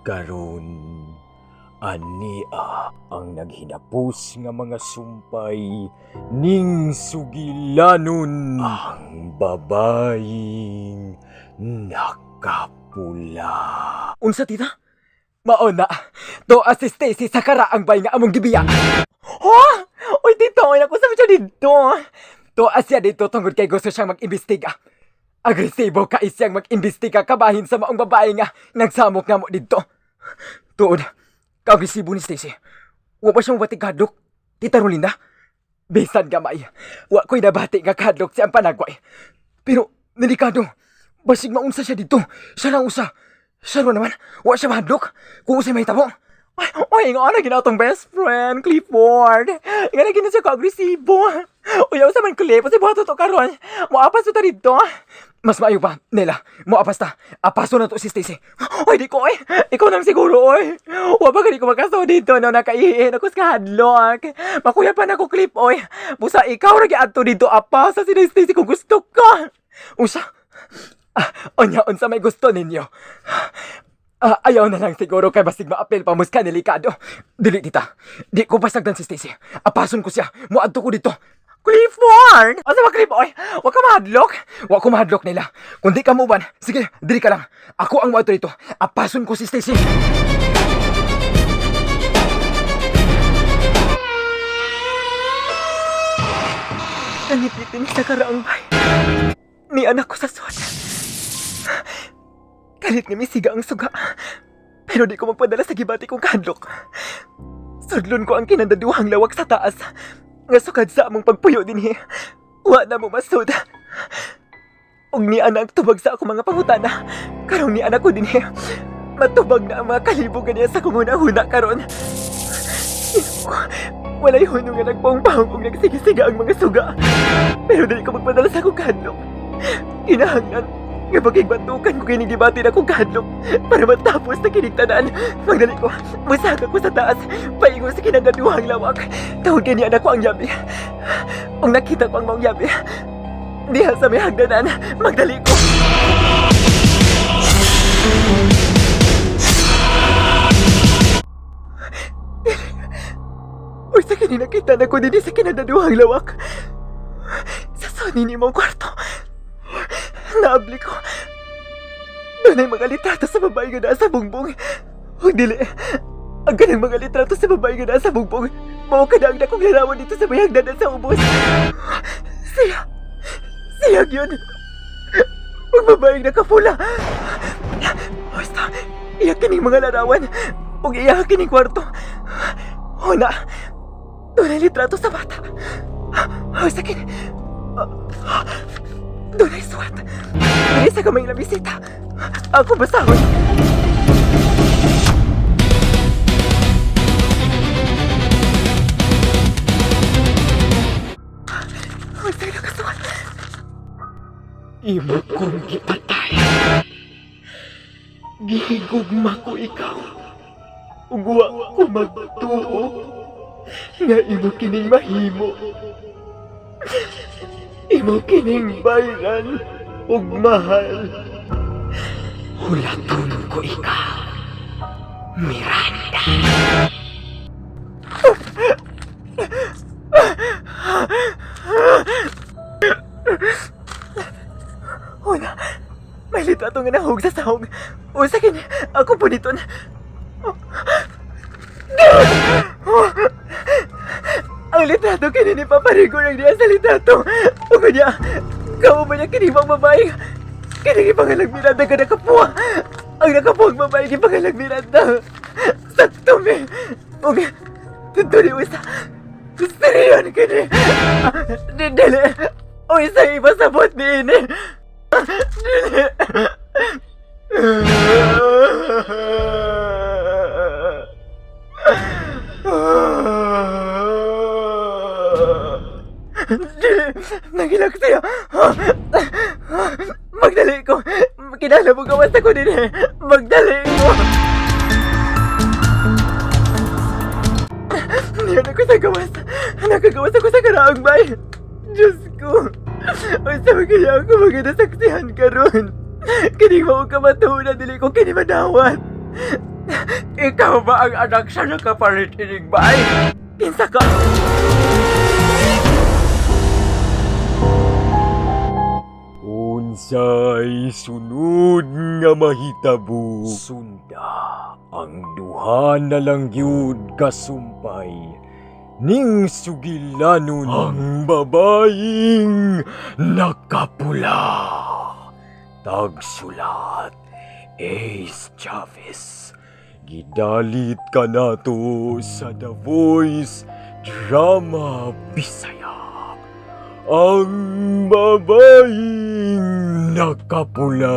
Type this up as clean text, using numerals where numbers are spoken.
karon ania ang naghinapos nga mga sumpay ning sugilanon ang babaying nakapula. Unsa tita? Mao na. To asiste si Sakara ang bay nga among gibiya. Ha? Oy tita, oy ako sa siya dito. To asya dito tungod kay gusto siyang mag-imbestiga. Agresibo ka isyang mag-imbestiga kabahin sa maong babae nga nagsamok nga mo dito. Tuod, ka-agresibo ni Stacy. Wa pa siyang batik kadlok. Tita Rolinda, bisan gamay. Wa ko'y nabati nga kadlok siyang panagway. Pero, delikado. Basig maunsa siya dito. Siya lang usa. Siya ro naman, wa siya mahadlok. Kung usay may tabo. Oy, nga na ginatong best friend, Clifford. Nga na gina siya ka-agresibo. Uyaw sa man Cliff, kasi buhato to karon. Moapas to ta dito. Mas maayo pa, Nela. Moapas ta. Apaso na to si Stacy. Oy, di ko eh. Ikaw nang siguro, oy. Wa ba di ko makaso dito no nakaihin ako sa hadlock. Makuya pa na ko Cliff, oy. Busa ikaw ra giadto dito apasa si Stacy kung gusto ka. Usa. Onya, unsa may gusto ninyo? Ayaw na lang siguro kay basig maapil pa muska delikado. Dili tita. Di ko pasagdan si Stacy. Apason ko siya. Muadto ko dito. Clifford! Asa ba Cliff? Oy, wa ka mahadlok. Wa ko mahadlok nila. Kung di ka muban, sige, dili ka lang. Ako ang muadto dito. Apason ko si Stacy. Nanipitin sa karaang bay. Ni anak ko sa suot. Kalit nga misiga ang suga. Pero di ko magpadala sa gibati kong kadlok. Sudlon ko ang kinandaduhang lawak sa taas. Nga sukad sa among pagpuyo dinhi. Wa na mo masud. Og ni anak tubag sa ako mga pangutana. Karong ni anak ko dinhi. Matubag na ang mga kalibugan niya sa kumuna-huna karon. Walay hunong nga nagpongpong og nagsige-siga ang mga suga. Pero dili ko magpadala sa akong kadlok. Kinahanglan nga pagigbantukan ko kinigibati na kong kadlok para matapos na kinigtanan. Magdali ko, masaga ko sa taas, paingon sa kinandaduhang lawak. Tawag kini anak ko ang yabi. Kung nakita ko ang maong yabi, diha sa may hagdanan, magdali ko. Uy, sa kini nakita na ko din sa kinandaduhang lawak. Sa soni ni mong kwarto. Naabli ko. Doon ay mga litrato sa babae nga nasa bungbong. Huwag dili. Ang ganang mga litrato sa babae nga nasa bungbong. Mawakadang na kong larawan dito sa may hagdanan sa ubos. Siya yun. Ang babaeng nakapula. Basta, iyakin yung mga larawan. Huwag iyakin yung kwarto. Una, doon ay litrato sa bata. Sakin. Doon ay suwat. Dili sa kamay na bisita. Ako basahon. Ang sa'yo nakasuwat. Imo kong gipatay. Gihigugma ko ikaw. Ugwa ko magtuo. Nga imo kining mahimo. Imo kining bayran ug mahal. Hulaton ko ikaw, Miranda. Una, may litrato nga nahug sa sahog. O sakin, ako po dito na. Ang litrato kini ni Paparigo lang niya sa litrato. O kanya, kamu ba niya kinibang babae? Kini ipangalag Miranda ka nakapuha. Ang nakapuhang babae ipangalag Miranda. Sa tumi. O kanya, tuntuni mo sa seriyon kini. Dili. O isa iba sa bot ni ini. Dili. Nagilak siya. Magdali ko. Kinala mo gawas ako din eh. Magdali ko. Niyan ako sa gawas. Nakagawas ako sa karaang bay. Diyos ko. Ang sabi kaya ako mga nasaksihan ka ron. Kining mo ka matunan, dili ko kinimadawat. Ikaw ba ang anak sa nakapalit ining bay? Kinsa ka? Unsay sunod nga mahitabo? Sunda ang duha na lang gyud kasumpay ning sugilanon ang babaeng nakapula. Tagsulat Ace Chavez. Gidalit ka nato sa The Voice Drama Bisaya. Ang babaeng nakapula.